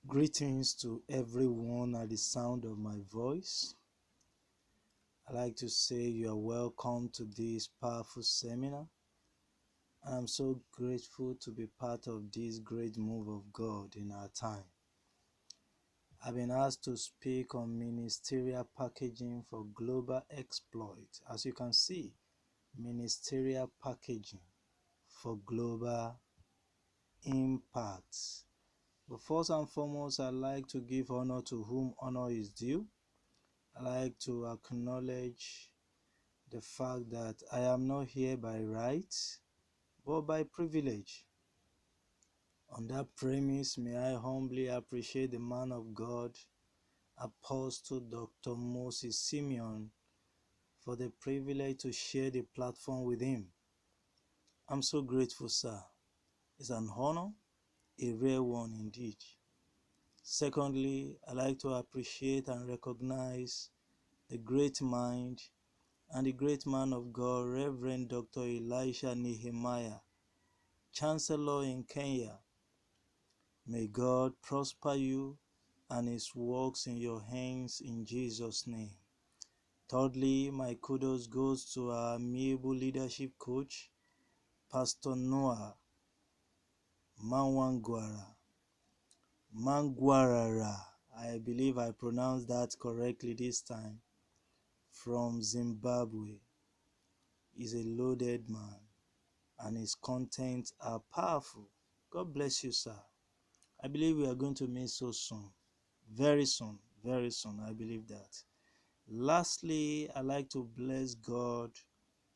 Greetings to everyone at the sound of my voice. I'd like to say you are welcome to this powerful seminar. I'm so grateful to be part of this great move of God in our time. I've been asked to speak on ministerial packaging for global exploit. As you can see, ministerial packaging for global impact. But first and foremost, I'd like to give honor to whom honor is due. I like to acknowledge the fact that I am not here by right, but by privilege. On that premise, may I humbly appreciate the man of God, Apostle Dr. Moses Simeon, for the privilege to share the platform with him. I'm so grateful, sir. It's an honor, a rare one indeed. Secondly, I like to appreciate and recognize the great mind and the great man of God, Reverend Dr. Elisha Nehemiah, Chancellor in Kenya. May God prosper you and his works in your hands in Jesus' name. Thirdly, my kudos goes to our amiable leadership coach, Pastor Noah Mangwarara. I believe I pronounced that correctly this time. From Zimbabwe. He's a loaded man, and his contents are powerful. God bless you, sir. I believe we are going to meet so soon. Very soon, I believe that. Lastly, I like to bless God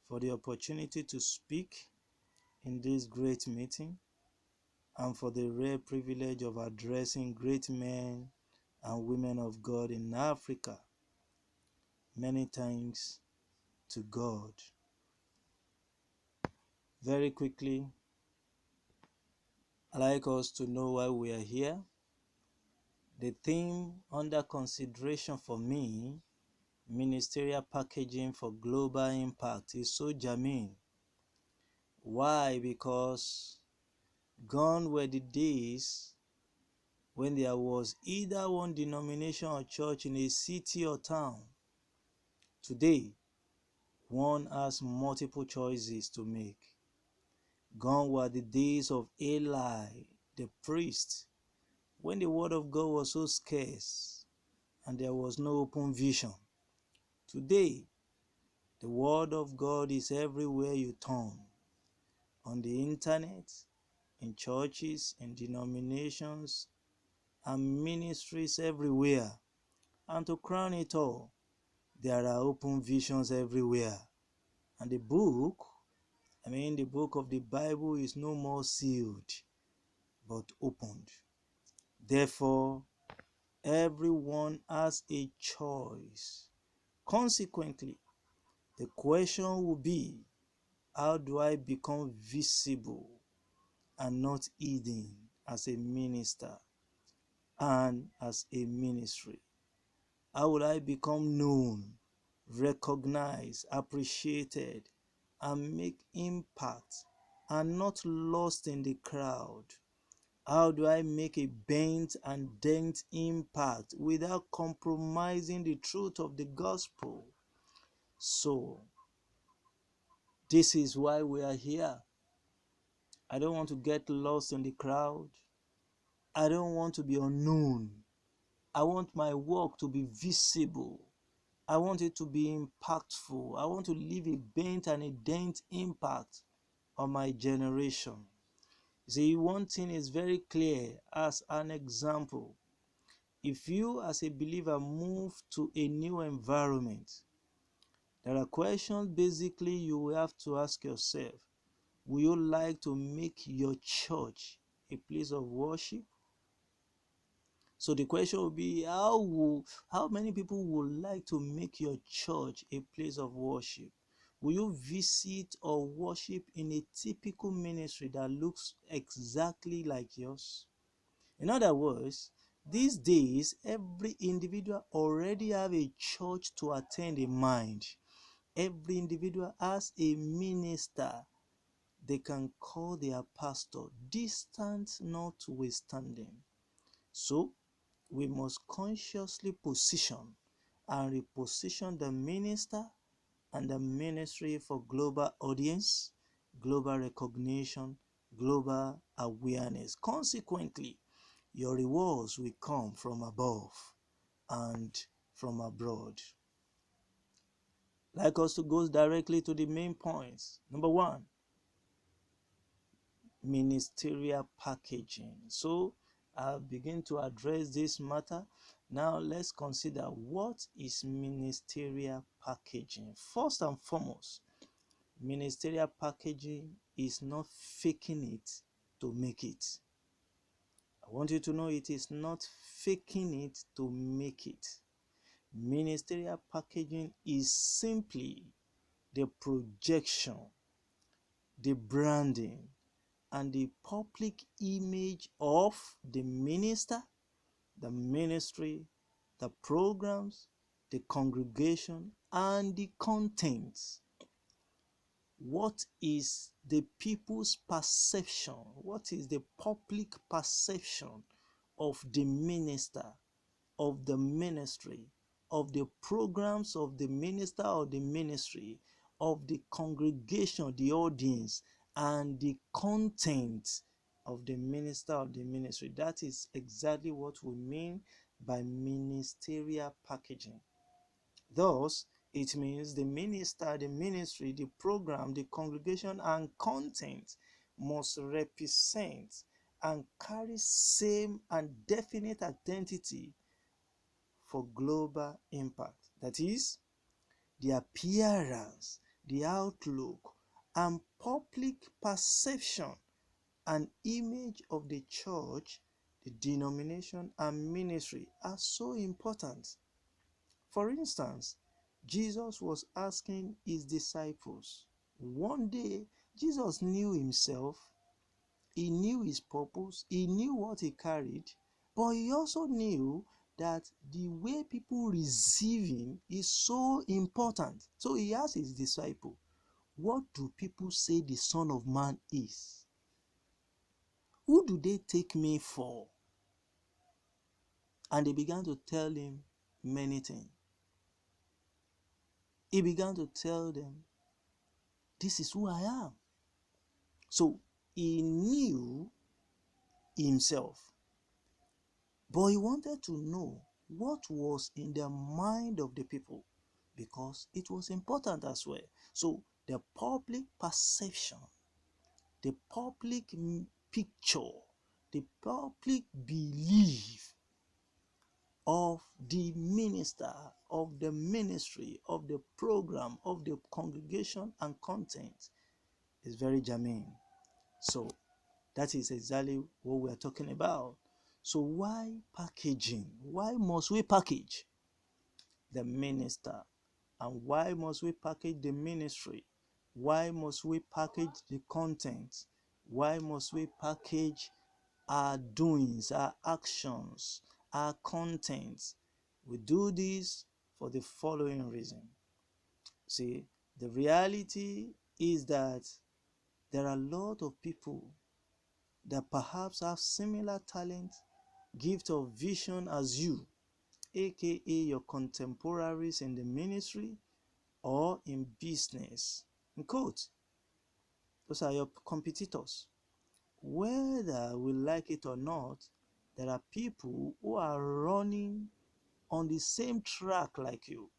for the opportunity to speak in this great meeting and for the rare privilege of addressing great men and women of God in Africa. Many thanks to God. Very quickly, I'd like us to know why we are here. The theme under consideration for me, ministerial packaging for global impact, is so germane. Why? Because gone were the days when there was either one denomination or church in a city or town. Today, one has multiple choices to make. Gone were the days of Eli, the priest, when the word of God was so scarce and there was no open vision. Today, the word of God is everywhere you turn. On the internet, in churches, in denominations, and ministries everywhere. And to crown it all, there are open visions everywhere. And the book of the Bible is no more sealed, but opened. Therefore, everyone has a choice. Consequently, the question will be, how do I become visible and not hidden as a minister and as a ministry? How would I become known, recognized, appreciated, and make impact and not lost in the crowd? How do I make a bent and dent impact without compromising the truth of the gospel? So, this is why we are here. I don't want to get lost in the crowd. I don't want to be unknown. I want my work to be visible. I want it to be impactful. I want to leave a bent and a dent impact on my generation. See, one thing is very clear as an example. If you as a believer move to a new environment, there are questions basically you will have to ask yourself. Would you like to make your church a place of worship? So the question will be, how many people would like to make your church a place of worship? Will you visit or worship in a typical ministry that looks exactly like yours? In other words, these days, every individual already have a church to attend in mind. Every individual has a minister they can call their pastor, distance notwithstanding. So, we must consciously position and reposition the minister and the ministry for global audience, global recognition, global awareness. Consequently, your rewards will come from above and from abroad. Like us to go directly to the main points. Number one, ministerial packaging. So I'll begin to address this matter. Now let's consider what is ministerial packaging. First and foremost, ministerial packaging is not faking it to make it. I want you to know it is not faking it to make it. Ministerial packaging is simply the projection, the branding, and the public image of the minister, the ministry, the programs, the congregation, and the contents. What is the people's perception? What is the public perception of the minister, of the ministry, of the programs of the minister or the ministry, of the congregation, the audience, and the content of the minister or the ministry? That is exactly what we mean by ministerial packaging. Thus, it means the minister, the ministry, the program, the congregation, and content must represent and carry same and definite identity for global impact. That is, the appearance, the outlook, and public perception and image of the church, the denomination, and ministry are so important. For instance, Jesus was asking his disciples. One day, Jesus knew himself, he knew his purpose, he knew what he carried, but he also knew that the way people receive him is so important. So he asked his disciple, what do people say the Son of Man is? Who do they take me for? And they began to tell him many things. He began to tell them, this is who I am. So he knew himself, but he wanted to know what was in the mind of the people, because it was important as well. So the public perception, the public picture, the public belief of the minister, of the ministry, of the program, of the congregation and content is very germane. So that is exactly what we are talking about. So why packaging? Why must we package the minister? And why must we package the ministry? Why must we package the content? Why must we package our doings, our actions, our contents? We do this for the following reason. See, the reality is that there are a lot of people that perhaps have similar talent, gift of vision as you, aka your contemporaries in the ministry or in business. In quote, those are your competitors. Whether we like it or not, there are people who are running on the same track like you.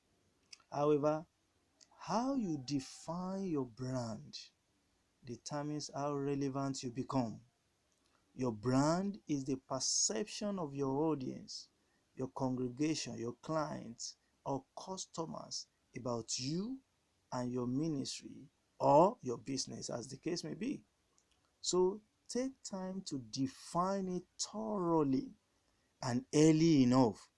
However, how you define your brand determines how relevant you become. Your brand is the perception of your audience, your congregation, your clients, or customers about you and your ministry or your business, as the case may be. So take time to define it thoroughly and early enough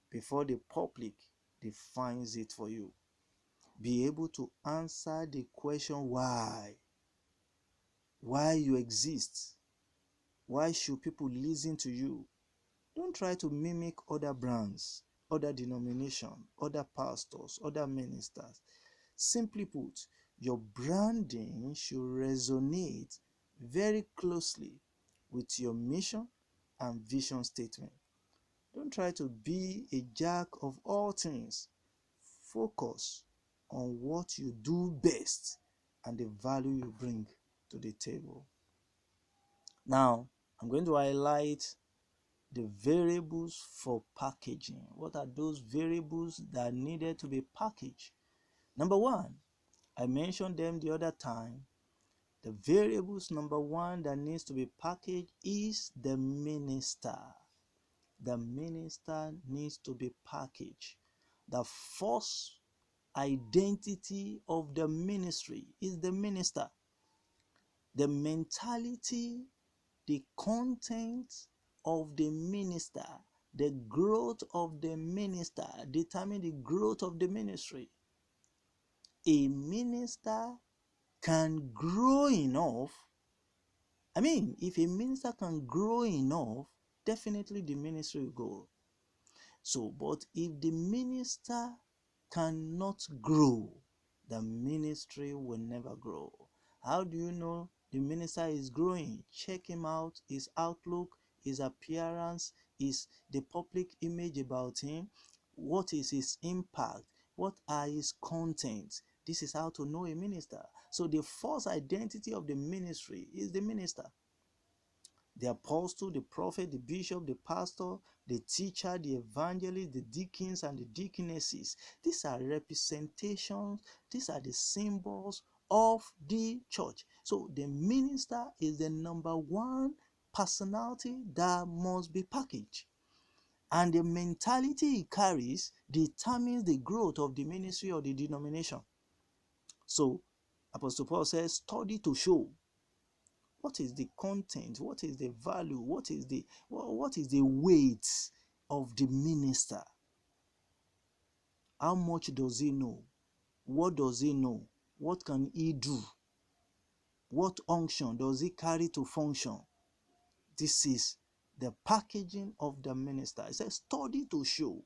before the public defines it for you. Be able to answer the question why. Why you exist. Why should people listen to you? Don't try to mimic other brands, other denominations, other pastors, other ministers. Simply put, your branding should resonate very closely with your mission and vision statement. Don't try to be a jack of all things. Focus on what you do best and the value you bring to the table. Now, I'm going to highlight the variables for packaging. What are those variables that needed to be packaged? Number one, I mentioned them the other time. The variables number one that needs to be packaged is the minister. The minister needs to be packaged. The first identity of the ministry is the minister. The mentality, the content of the minister, the growth of the minister determine the growth of the ministry. A minister can grow enough. If a minister can grow enough, definitely the ministry will go. So, but if the minister cannot grow, the ministry will never grow. How do you know the minister is growing? Check him out, his outlook, his appearance, the public image about him. What is his impact? What are his contents? This is how to know a minister. So the first identity of the ministry is the minister. The apostle, the prophet, the bishop, the pastor, the teacher, the evangelist, the deacons and the deaconesses. These are representations, these are the symbols of the church. So the minister is the number one personality that must be packaged. And the mentality he carries determines the growth of the ministry or the denomination. So Apostle Paul says, study to show. What is the content? What is the value? What is the weight of the minister? How much does he know? What does he know? What can he do? What unction does he carry to function? This is the packaging of the minister. It says, study to show.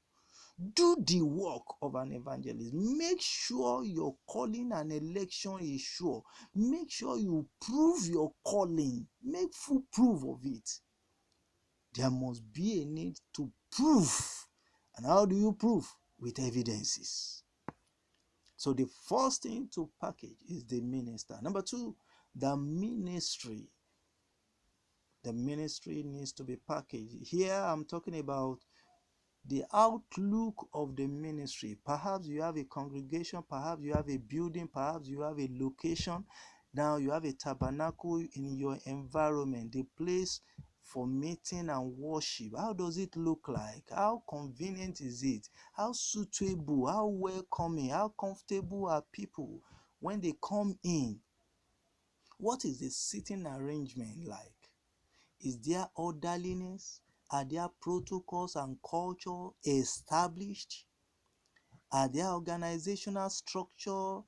Do the work of an evangelist. Make sure your calling and election is sure. Make sure you prove your calling. Make full proof of it. There must be a need to prove. And how do you prove? With evidences. So the first thing to package is the minister. Number two, the ministry. The ministry needs to be packaged. Here I'm talking about the outlook of the ministry. Perhaps you have a congregation, perhaps you have a building, perhaps you have a location. Now you have a tabernacle in your environment, the place for meeting and worship. How does it look like? How convenient is it? How suitable, how welcoming, how comfortable are people when they come in? What is the seating arrangement like? Is there orderliness? Are there protocols and culture established? Are there organizational structural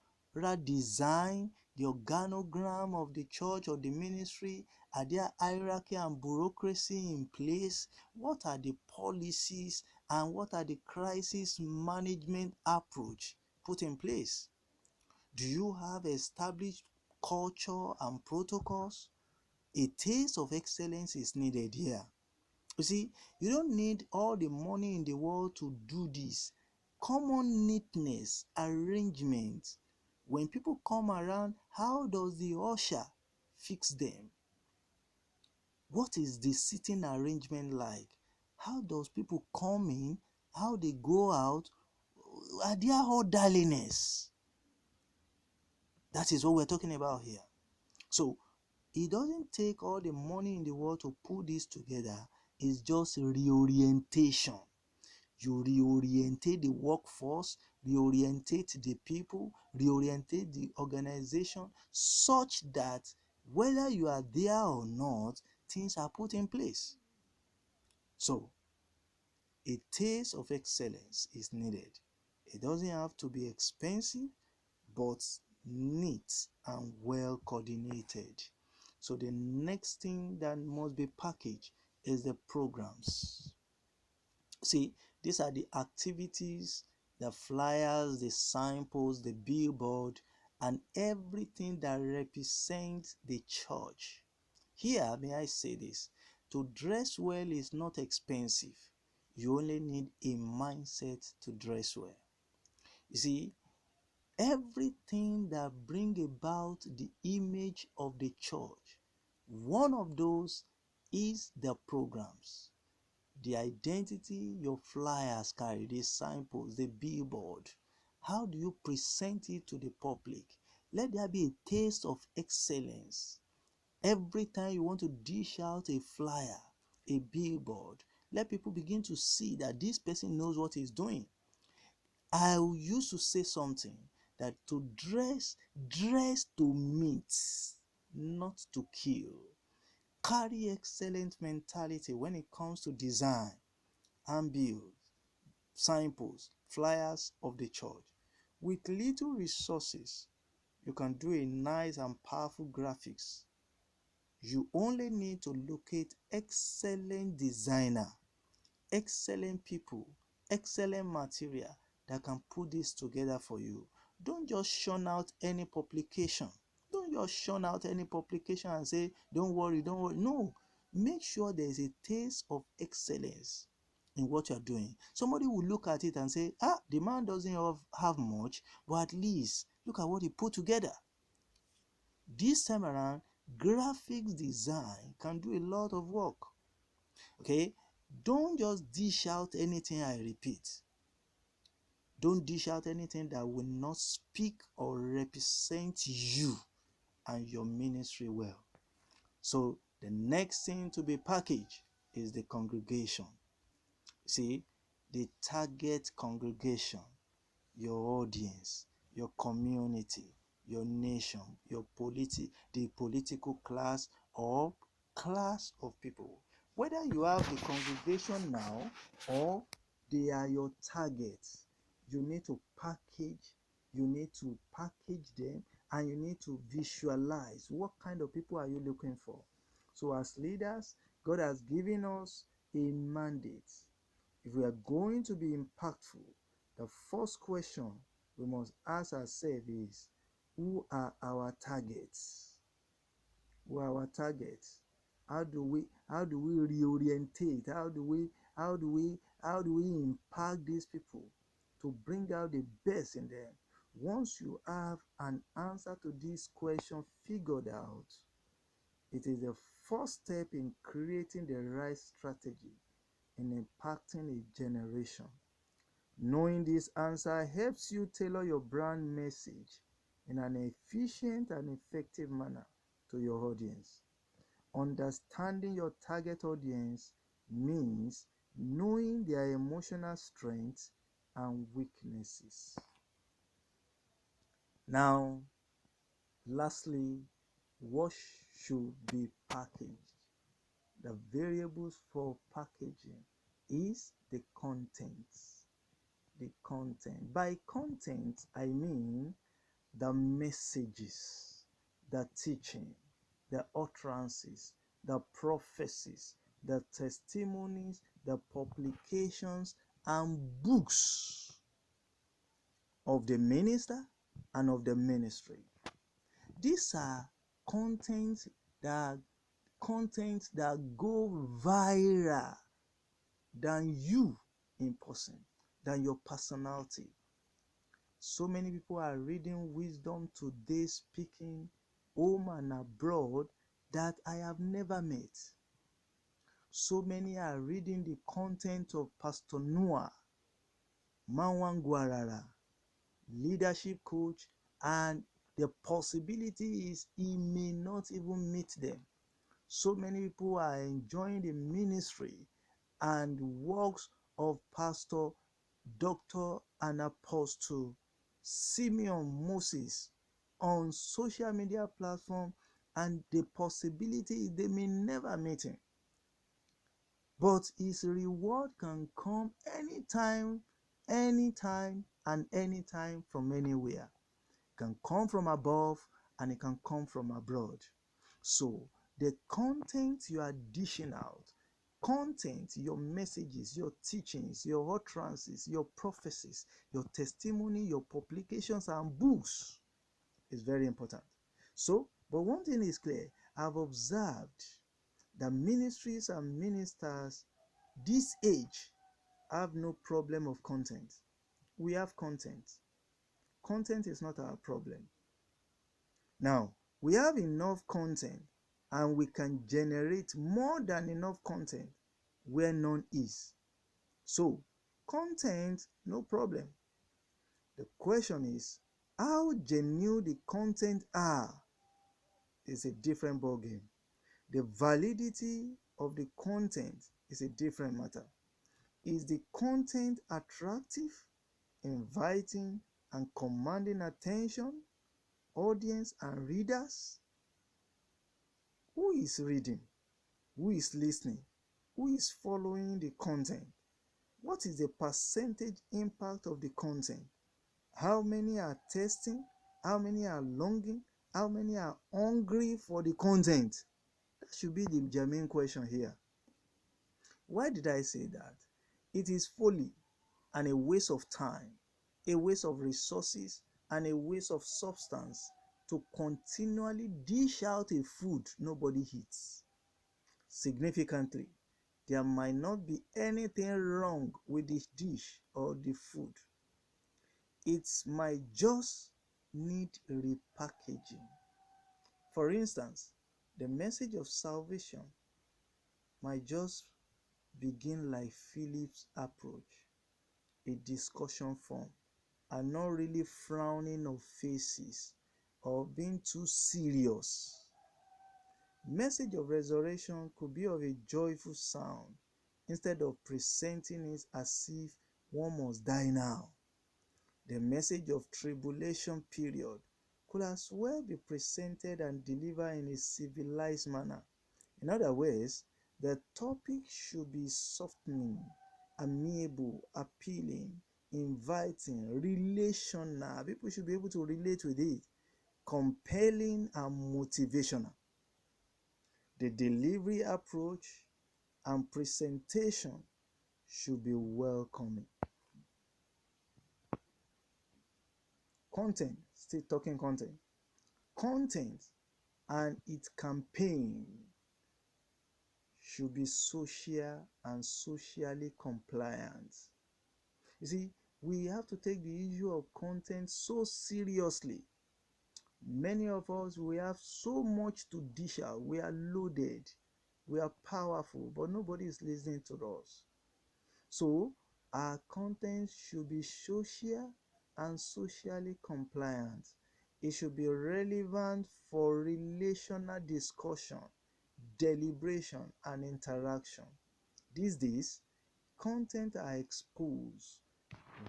design, the organogram of the church or the ministry? Are there hierarchy and bureaucracy in place? What are the policies and what are the crisis management approach put in place? Do you have established culture and protocols? A taste of excellence is needed here. You see, you don't need all the money in the world to do this. Common neatness, arrangement. When people come around, how does the usher fix them? What is the seating arrangement like? How does people come in? How they go out? Are there orderliness? That is what we're talking about here. So, it doesn't take all the money in the world to put this together. It's just reorientation. You reorientate the workforce, reorientate the people, reorientate the organization such that whether you are there or not, things are put in place. So, a taste of excellence is needed. It doesn't have to be expensive, but neat and well coordinated. So the next thing that must be packaged is the programs. See, these are the activities, the flyers, the signposts, the billboard, and everything that represents the church. Here, may I say this, to dress well is not expensive. You only need a mindset to dress well. You see, everything that bring about the image of the church, one of those is the programs, the identity your flyers carry, the signposts, the billboard. How do you present it to the public? Let there be a taste of excellence. Every time you want to dish out a flyer, a billboard, let people begin to see that this person knows what he's doing. I used to say something that to dress to meet, not to kill. Carry excellent mentality when it comes to design, handbills, signposts, flyers of the church. With little resources, you can do a nice and powerful graphics. You only need to locate excellent designer, excellent people, excellent material that can put this together for you. Don't just shun out any publication. Don't just shun out any publication and say, don't worry, don't worry. No, make sure there is a taste of excellence in what you are doing. Somebody will look at it and say, the man doesn't have much, but at least look at what he put together. This time around, graphics design can do a lot of work. Okay, don't just dish out anything. I repeat, don't dish out anything that will not speak or represent you and your ministry well. So the next thing to be packaged is the congregation. See, the target congregation, your audience, your community, your nation, the political class or class of people. Whether you have the congregation now or they are your targets, you need to package them, and you need to visualize what kind of people are you looking for. So as leaders, God has given us a mandate. If we are going to be impactful, the first question we must ask ourselves is, who are our targets? Who are our targets? How do we reorientate? How do we impact these people to bring out the best in them? Once you have an answer to this question figured out, it is the first step in creating the right strategy in impacting a generation. Knowing this answer helps you tailor your brand message in an efficient and effective manner to your audience. Understanding your target audience means knowing their emotional strengths and weaknesses. Now, lastly, what should be packaged? The variables for packaging is the contents. The content. By content, I mean the messages, the teaching, the utterances, the prophecies, the testimonies, the publications, and books of the minister and of the ministry. These are contents that go viral than you in person, than your personality. So many people are reading wisdom today, speaking home and abroad, that I have never met. So many are reading the content of Pastor Noah Mawangwarara, leadership coach, and the possibility is he may not even meet them. So many people are enjoying the ministry and works of Pastor, Dr. and Apostle Simeon Moses on social media platform, and the possibility is they may never meet him. But his reward can come anytime, and anytime from anywhere. It can come from above and it can come from abroad. So the content you are dishing out, your messages, your teachings, your utterances, your prophecies, your testimony, your publications and books is very important. So, but one thing is clear, I've observed that ministries and ministers this age have no problem of content. We have content. Content is not our problem. Now, we have enough content and we can generate more than enough content where none is. So, content, no problem. The question is, how genuine the content are is a different ballgame. The validity of the content is a different matter. Is the content attractive, inviting, and commanding attention, audience, and readers? Who is reading? Who is listening? Who is following the content? What is the percentage impact of the content? How many are testing? How many are longing? How many are hungry for the content? That should be the germane question here. Why did I say that? It is folly and a waste of time, a waste of resources, and a waste of substance to continually dish out a food nobody eats. Significantly, there might not be anything wrong with the dish or the food. It might just need repackaging. For instance, the message of salvation might just begin like Philip's approach, a discussion form, and not really frowning of faces or being too serious. Message of resurrection could be of a joyful sound instead of presenting it as if one must die now. The message of tribulation period could as well be presented and delivered in a civilized manner. In other words, the topic should be softening, amiable, appealing, inviting, relational. People should be able to relate with it, compelling and motivational. The delivery approach and presentation should be welcoming. Content, still talking content. Content and its campaign should be social and socially compliant. You see, we have to take the issue of content so seriously. Many of us, we have so much to dish out. We are loaded. We are powerful, but nobody is listening to us. So, our content should be social and socially compliant. It should be relevant for relational discussion, deliberation, and interaction. These days, content are exposed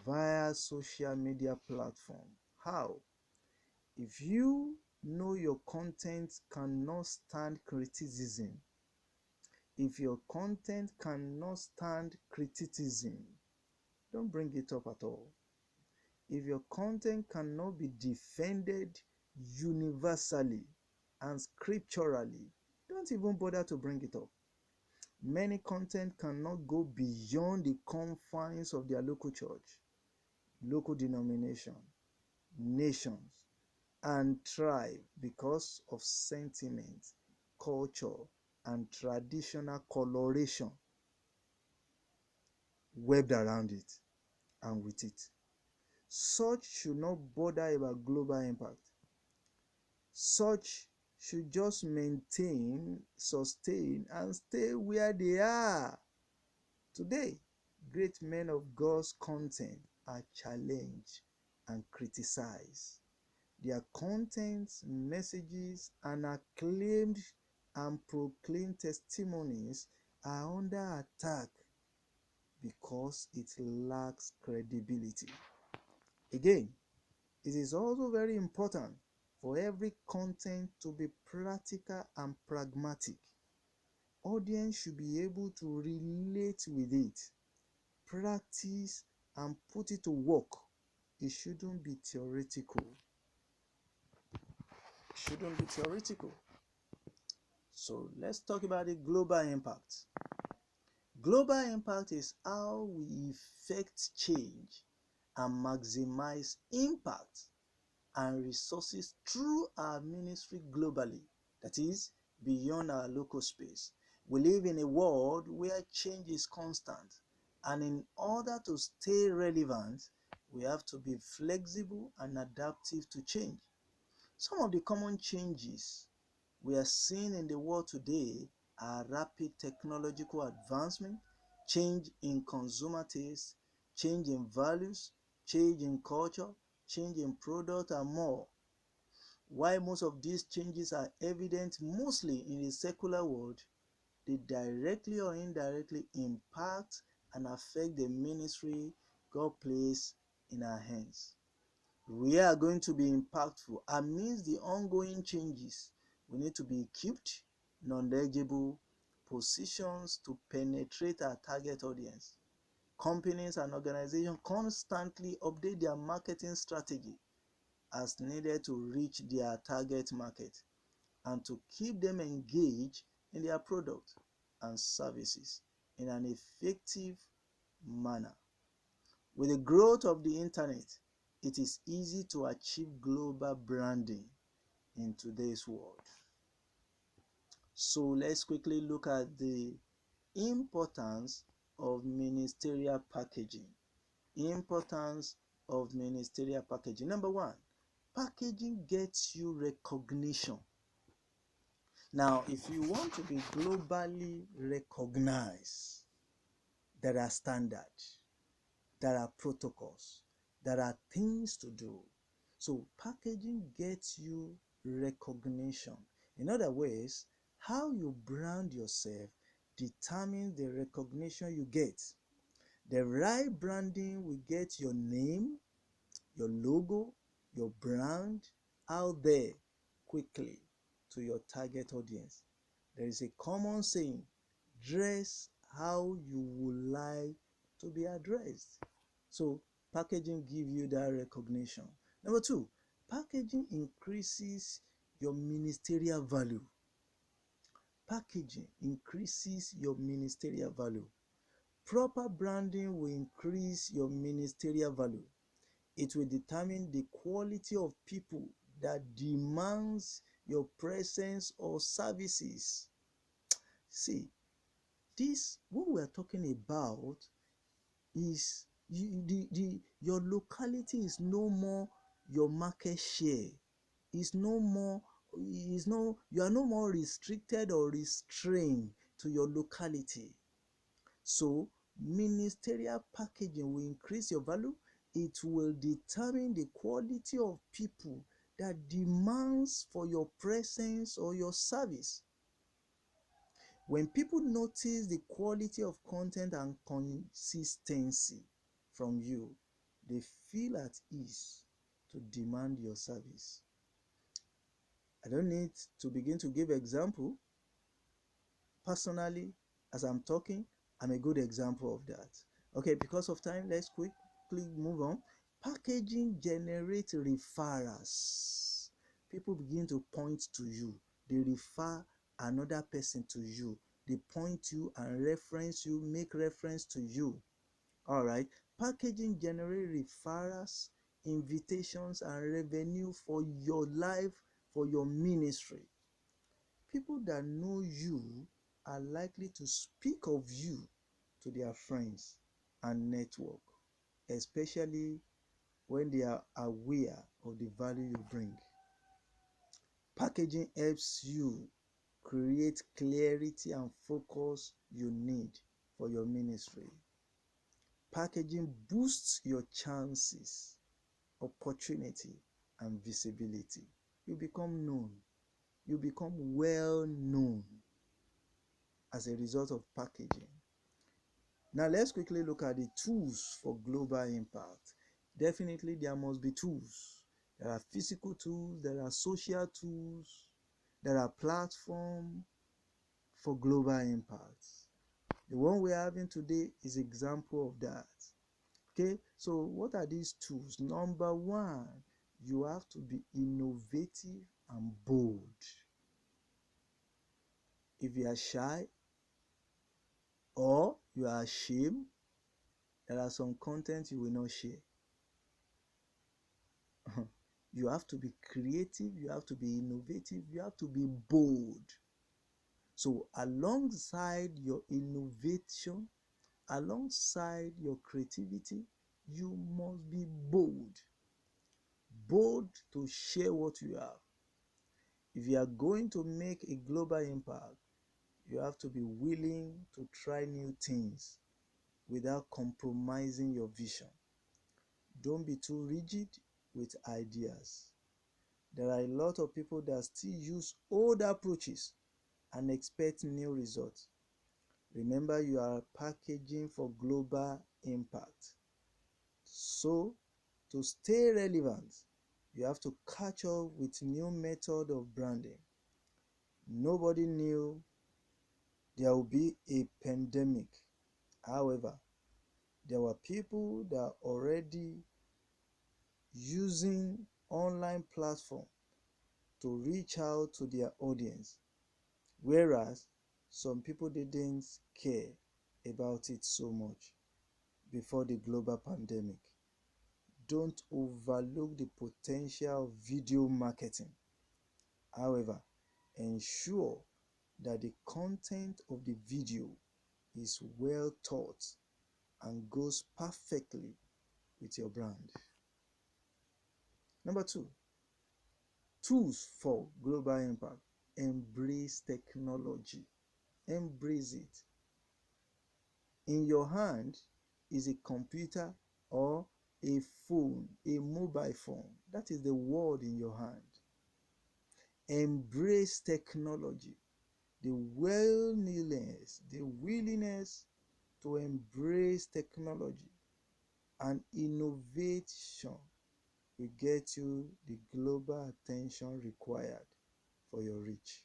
via social media platform. How? If you know your content cannot stand criticism, if your content cannot stand criticism, don't bring it up at all. If your content cannot be defended universally and scripturally, don't even bother to bring it up. Many content cannot go beyond the confines of their local church, local denomination, nations, and tribe because of sentiment, culture, and traditional coloration webbed around it and with it. Such should not bother about global impact. Such should just maintain, sustain, and stay where they are. Today, great men of God's content are challenged and criticized. Their contents, messages, and acclaimed and proclaimed testimonies are under attack because it lacks credibility. Again, it is also very important for every content to be practical and pragmatic. Audience should be able to relate with it, practice, and put it to work. It shouldn't be theoretical. So let's talk about the global impact. Global impact is how we effect change and maximize impact and resources through our ministry globally, that is, beyond our local space. We live in a world where change is constant And in order to stay relevant, we have to be flexible and adaptive to change. Some of the common changes we are seeing in the world today are rapid technological advancement, change in consumer taste, change in values, change in culture, change in product, and more. While most of these changes are evident mostly in the secular world, they directly or indirectly impact and affect the ministry God placed in our hands. We are going to be impactful amidst the ongoing changes. We need to be equipped, knowledgeable, positions to penetrate our target audience. Companies and organizations constantly update their marketing strategy as needed to reach their target market and to keep them engaged in their products and services in an effective manner. With the growth of the internet, it is easy to achieve global branding in today's world. So let's quickly look at the importance of ministerial packaging. Importance of ministerial packaging. Number one, packaging gets you recognition. Now, if you want to be globally recognized, there are standards, there are protocols, there are things to do. So packaging gets you recognition. In other words, how you brand yourself determines the recognition you get. The right branding will get your name, your logo, your brand out there quickly to your target audience. There is a common saying, dress how you would like to be addressed. So packaging gives you that recognition. Number two, packaging increases your ministerial value. Packaging increases your ministerial value. Proper branding will increase your ministerial value. It will determine the quality of people that demands your presence or services. See, this what we are talking about is your locality is no more your market share. Is no more is no You are no more restricted or restrained to your locality. So ministerial packaging will increase your value. It will determine the quality of people that demands for your presence or your service. When people notice the quality of content and consistency from you, they feel at ease to demand your service. I don't need to begin to give example. Personally, as I'm talking, I'm a good example of that. Okay, because of time, let's quickly move on. Packaging generates referrals. People begin to point to you. They refer another person to you. They point you and reference you, make reference to you. All right. Packaging generates referrals, invitations, and revenue for your life, for your ministry. People that know you are likely to speak of you to their friends and network, especially when they are aware of the value you bring. Packaging helps you create clarity and focus you need for your ministry. Packaging boosts your chances, opportunity, and visibility. You become known. You become well known as a result of packaging. Now let's quickly look at the tools for global impact. Definitely there must be tools. There are physical tools, there are social tools, there are platforms for global impact. The one we're having today is example of that. Okay, so what are these tools? Number one, you have to be innovative and bold. If you are shy or you are ashamed, there are some content you will not share. You have to be creative, you have to be innovative, you have to be bold. So alongside your innovation, Alongside your creativity, you must be bold. Bold to share what you have. If you are going to make a global impact, you have to be willing to try new things without compromising your vision. Don't be too rigid with ideas. There are a lot of people that still use old approaches and expect new results. Remember, you are packaging for global impact. So, to stay relevant, you have to catch up with new method of branding. Nobody knew there will be a pandemic. However, there were people that are already using online platform to reach out to their audience, whereas some people didn't care about it so much before the global pandemic. Don't overlook the potential of video marketing. However, ensure that the content of the video is well thought and goes perfectly with your brand. Number two, tools for global impact. Embrace technology. Embrace it. In your hand is a computer or a phone, a mobile phone. That is the world in your hand. Embrace technology. The willingness to embrace technology and innovation will get you the global attention required for your reach.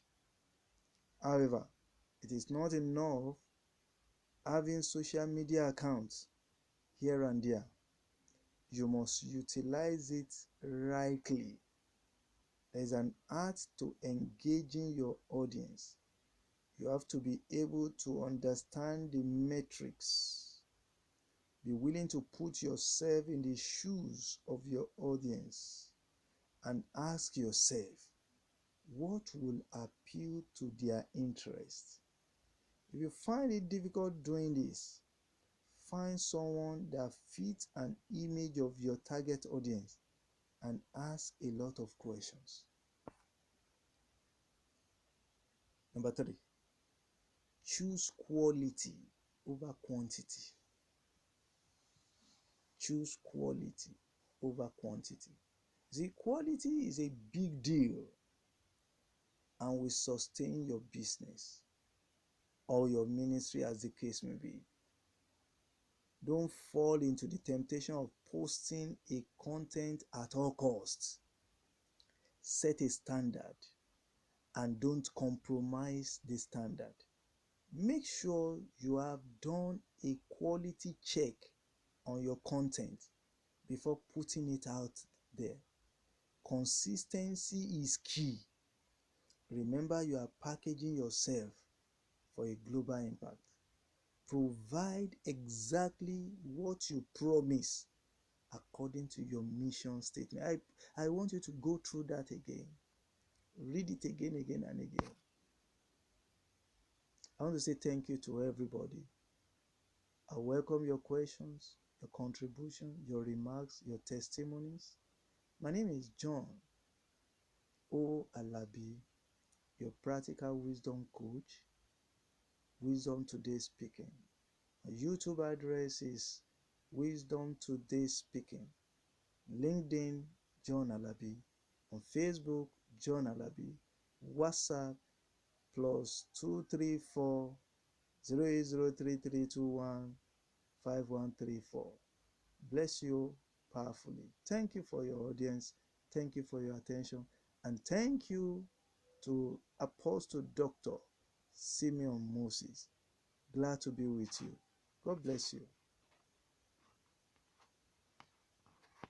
However, it is not enough having social media accounts here and there. You must utilize it rightly. There is an art to engaging your audience. You have to be able to understand the metrics. Be willing to put yourself in the shoes of your audience and ask yourself, what will appeal to their interest? If you find it difficult doing this, find someone that fits an image of your target audience and ask a lot of questions. Number three, choose quality over quantity. Choose quality over quantity. The quality is a big deal and will sustain your business or your ministry, as the case may be. Don't fall into the temptation of posting a content at all costs. Set a standard and don't compromise the standard. Make sure you have done a quality check on your content before putting it out there. Consistency is key. Remember, you are packaging yourself for a global impact. Provide exactly what you promise according to your mission statement. I want you to go through that again. Read it again and again. I want to say thank you to everybody. I welcome your questions, your contribution, your remarks, your testimonies. My name is John O. Alabi, your practical wisdom coach, Wisdom Today Speaking. My YouTube address is Wisdom Today Speaking. LinkedIn, John Alabi. On Facebook, John Alabi. WhatsApp, +234 0803321 5134. Bless you powerfully. Thank you for your audience. Thank you for your attention. And thank you to Apostle Dr. Simeon Moses. Glad to be with you. God bless you.